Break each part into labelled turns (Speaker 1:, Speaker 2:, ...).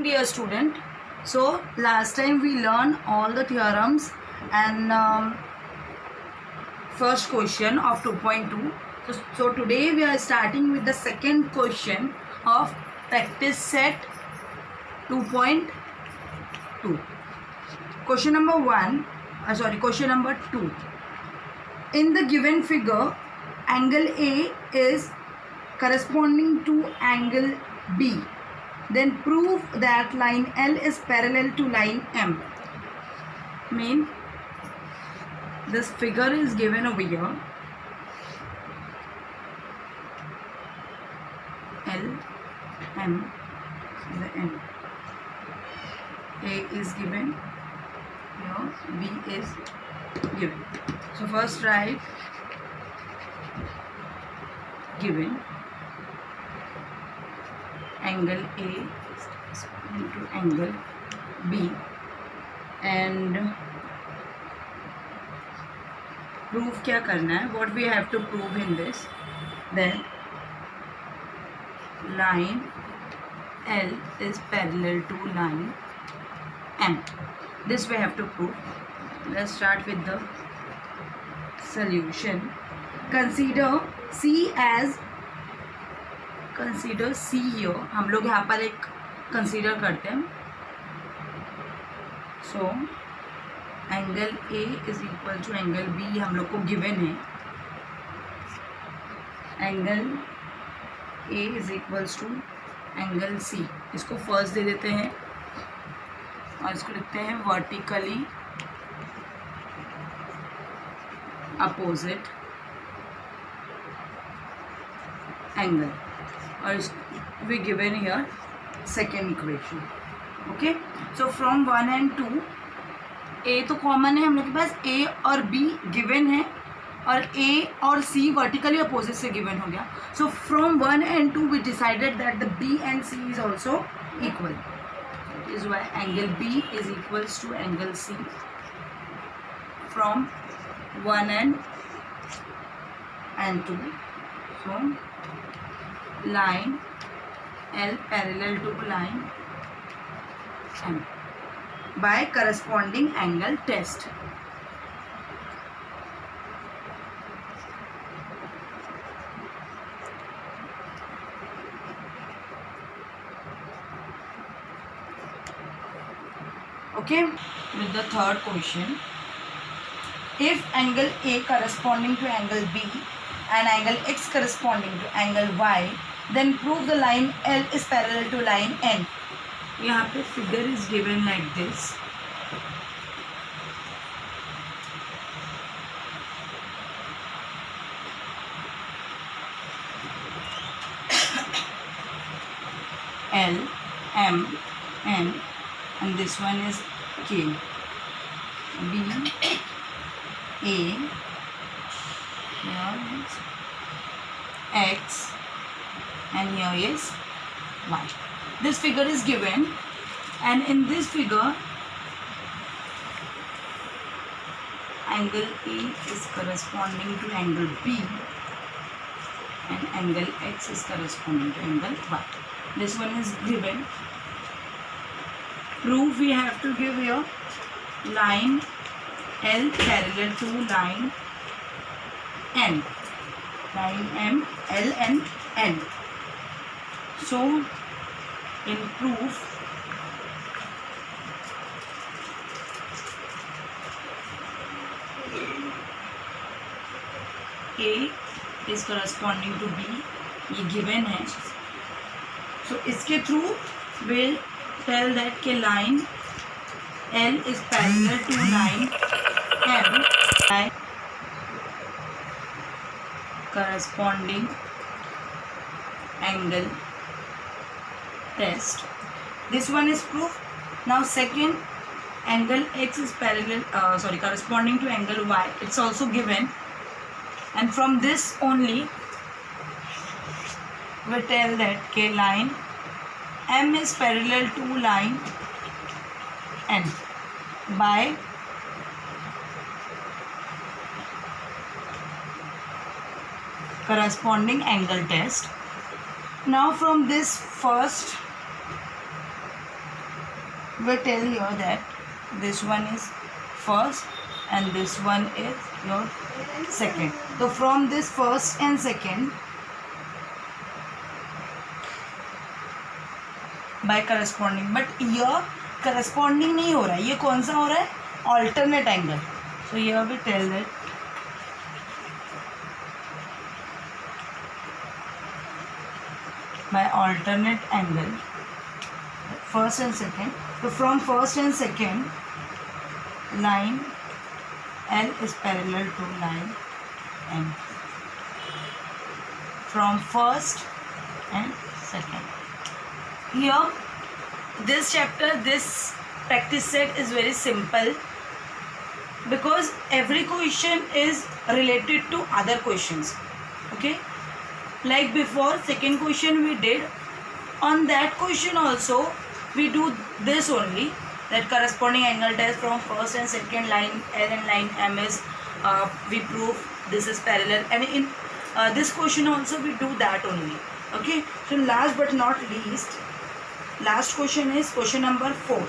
Speaker 1: dear student. So last time we learned all the theorems and first question of 2.2. So today we are starting with the second question of practice set 2.2. Question number 2. In the given figure, angle A is corresponding to angle B. Then prove that line L is parallel to line M. Mean this figure is given over here. L, M, the M. A is given here, B is given. So first write given angle A into angle B and prove क्या करना है, what we have to prove in this, then line L is parallel to line M. This we have to prove. Let's start with the solution. Consider C here. हम लोग यहाँ पर एक consider करते हैं. So angle A is equal to angle B हम लोग को गिवन है. Angle A is equals to angle C. इसको फर्स्ट दे देते हैं और इसको लिखते हैं वर्टिकली अपोजिट एंगल और we given here second equation. Okay, so from 1 and 2 A तो कॉमन है हम लोग के पास, A और B given है और A और C वर्टिकली अपोजिट से given हो गया. So from 1 and 2 we decided that the B and C is also equal. That is why angle B is equals to angle C from 1 and 2. So line L parallel to line M by corresponding angle test. Okay, with the third question, if angle A corresponding to angle B and angle X corresponding to angle Y, then prove the line L is parallel to line N. यहाँ पे figure is given like this. L, M, N, and this one is K. B, A, here is X, and here is Y. This figure is given, and in this figure angle A is corresponding to angle B and angle X is corresponding to angle Y. This one is given. Prove we have to give here line L parallel to line N, line M, L and N. So in proof A is corresponding to B, ये given है. So इसके through we'll tell that के line L is parallel to line M by corresponding angle test. This one is proof. Now second, angle X is parallel corresponding to angle Y. It's also given, and from this only we tell that K line M is parallel to line N by corresponding angle test. Now from this first we tell here that this one is first and this one is your second. So from this first and second by corresponding, but here corresponding नहीं हो रहा है, ये कौन सा हो रहा है? Alternate angle. So here we tell that by alternate angle, first and second. So from first and second, line L is parallel to line M. From first and second. Here, this chapter, this practice set is very simple because every question is related to other questions. Okay, like before, second question we did, on that question also we do this only, that corresponding angle test from first and second line L and line M is we prove this is parallel, and in this question also we do that only. Okay, so last but not least, last question is question number 4.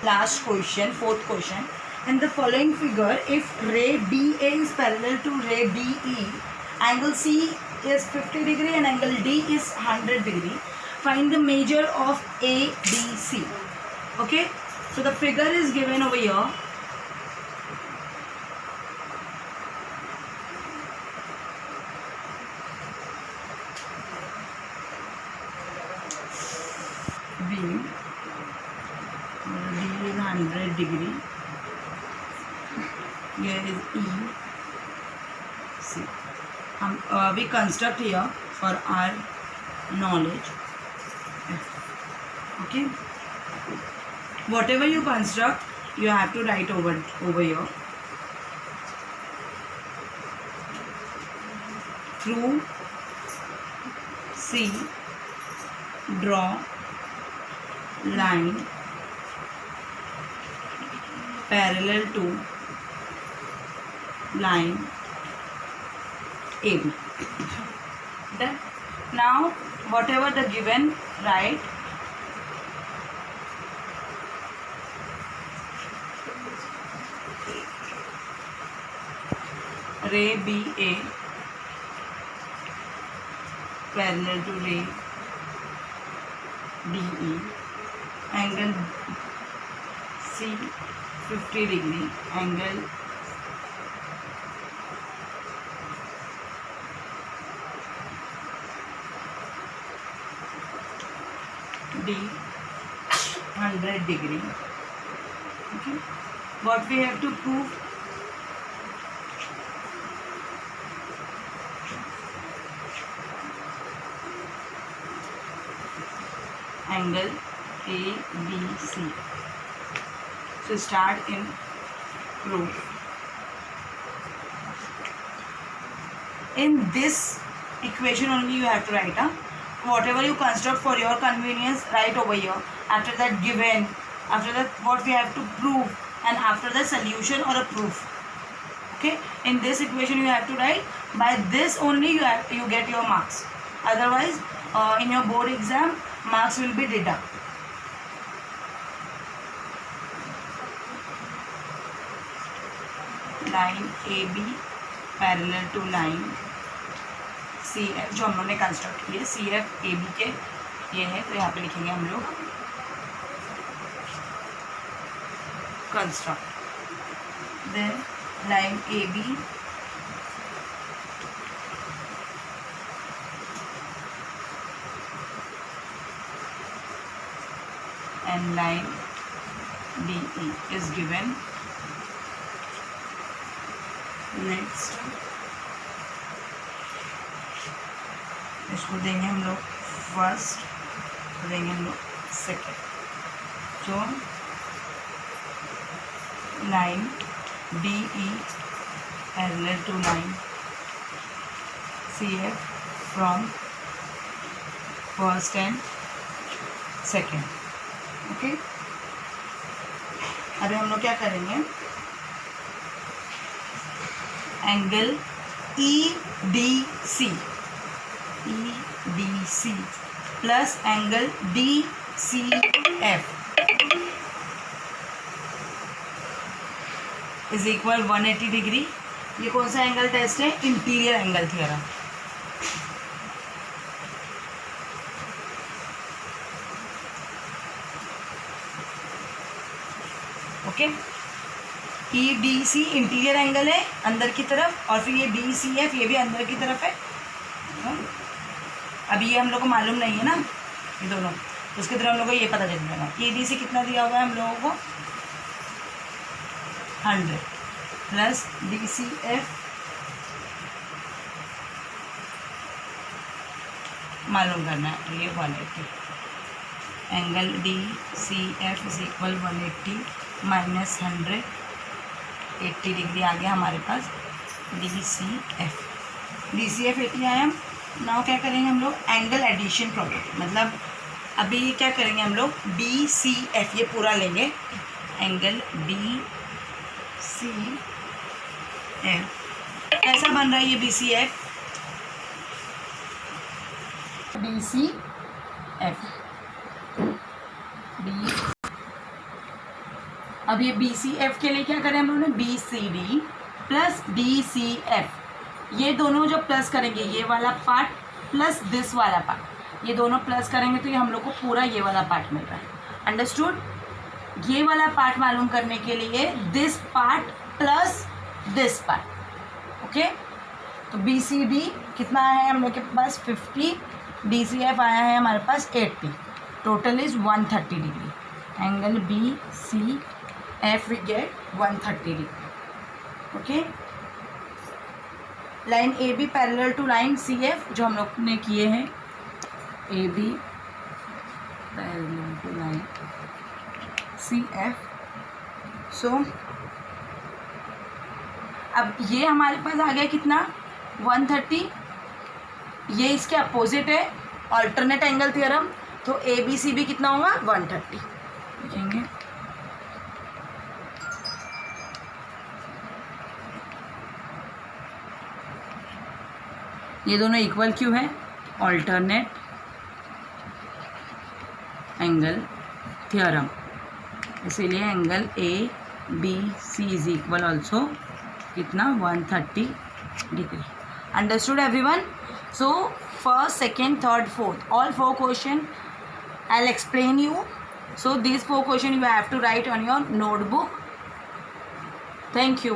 Speaker 1: Last question, fourth question. In the following figure, if ray BA is parallel to ray DE, angle C is 50 degree and angle D is 100 degree. Find the measure of ABC. Okay, so the figure is given over here. B is 100 degree. Here is EC. We construct here for our knowledge. Okay, whatever you construct, you have to write over here. Through C, draw line parallel to line AB. Done. Now whatever the given, write ray BA parallel to ray DE, angle C 50 degree, angle D 100 degree. Okay, what we have to prove? Angle ABC. So start in proof. In this equation only you have to write, whatever you construct for your convenience, write over here. After that given, after that what we have to prove, and after the solution or a proof. Okay, in this equation you have to write. By this only you get your marks. Otherwise in your board exam marks will be deducted. Line AB parallel to line CF जो हम लोगों ने construct किए, CF AB के ये है, तो यहाँ पे लिखेंगे हम लोग construct. Then line AB and line DE is given. Next इसको देंगे हम लोग फर्स्ट, देंगे हम लोग सेकेंड. तो लाइन DE parallel to line CF from first and second. Okay, अभी हम लोग क्या करेंगे, angle EDC plus angle DCF is equal 180 degree. ये कौन सा एंगल टेस्ट है? Interior angle theorem. Okay, E D C interior angle है अंदर की तरफ, और फिर ये डी सी एफ ये भी अंदर की तरफ है। अभी ये हम लोग को मालूम नहीं है ना ये दोनों, उसके तरफ हम लोग को ये पता चल जाएगा। ई डी सी कितना दिया हुआ है हम लोगों को? 100 प्लस डी सी एफ मालूम करना है, ये 180। Angle D C F is equal 180 minus 100, 80 degree आ गया हमारे पास D C F. D C F 80 आया। नाउ क्या करेंगे हम लोग? एंगल एडिशन प्रॉपर्टी, मतलब अभी क्या करेंगे हम लोग? बी सी एफ ये पूरा लेंगे, एंगल बी सी एफ कैसा बन रहा है? ये B C F, D C F D. अब ये बी सी एफ के लिए क्या करें हम लोगों ने? B C D plus D C F, ये दोनों जब प्लस करेंगे, ये वाला पार्ट प्लस दिस वाला पार्ट, ये दोनों प्लस करेंगे तो ये हम लोग को पूरा ये वाला पार्ट मिल रहा है। अंडरस्टूड? ये वाला पार्ट मालूम करने के लिए this part plus this part. Okay, तो बी सी डी कितना है हम लोग के पास? 50, डी सी एफ आया है हमारे पास 80, total is 130 degree. Angle B C F we get 130 degree. Okay, line A B parallel to line C F जो हम लोग ने किए हैं, A B parallel to line C F. So अब ये हमारे पास आ गया कितना? 130। ये इसके अपोजिट है, ऑल्टरनेट एंगल थ्योरम, तो ए बी सी बी कितना होगा? 130। लिखेंगे ये दोनों इक्वल क्यों है? ऑल्टरनेट एंगल थ्योरम, इसीलिए angle A B C is equal also कितना? 130 degree. Understood everyone? So first, second, third, fourth, all 4 question I'll explain you. So these 4 question you have to write on your notebook. Thank you.